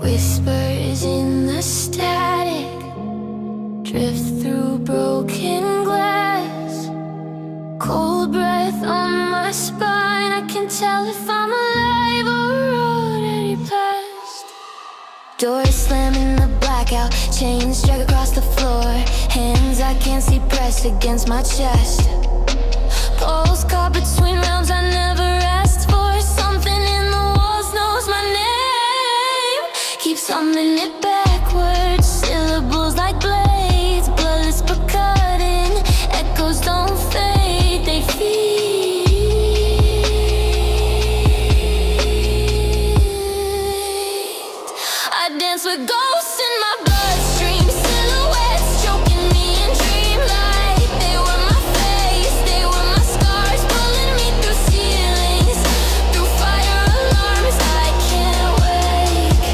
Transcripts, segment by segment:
Whispers in the static drift through broken glass. Cold breath on my spine. I can tell if I'm alive or already past. Doors slam in the blackout, chains drag across the floor. Hands I can't see pressed against my chest. Pulse caught between realms I never asked for. Something in the walls knows my name. Keeps humming it backwards, syllables like blades. Bloodless but cutting, echoes don't fade, they feed. I dance with ghosts in my bloodstream, silhouettes choking me in dreamlight. They were my face, they were my scars, pulling me through ceilings, through fire alarms. I can't wake.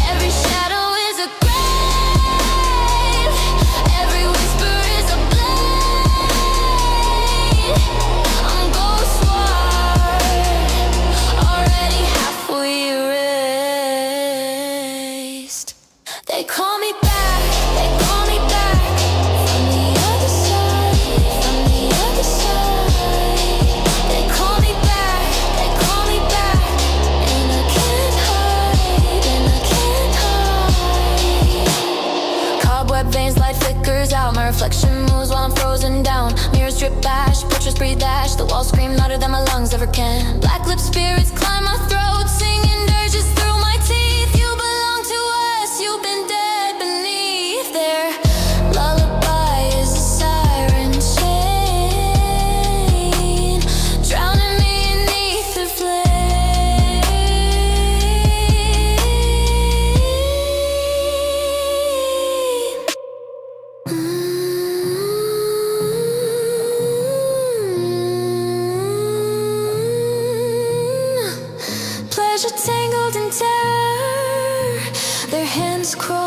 Every shadow is a grave, every whisper is a blade. I'm ghost ward, already halfway erased. They call me back, they call me back. From the other side, from the other side. They call me back, they call me back. And I can't hide, and I can't hide. Cobweb veins, light flickers out. My reflection moves while I'm frozen down. Mirrors drip ash, portraits breathe ash. The walls scream louder than my lungs ever can. Black lipped spirits climb my throat, singing dirges through my teeth. You belong to us, you've been dead beneath. Their lullaby is a siren chain, drowning me beneath the flame. Pleasure tangled in terror, their hands crossed.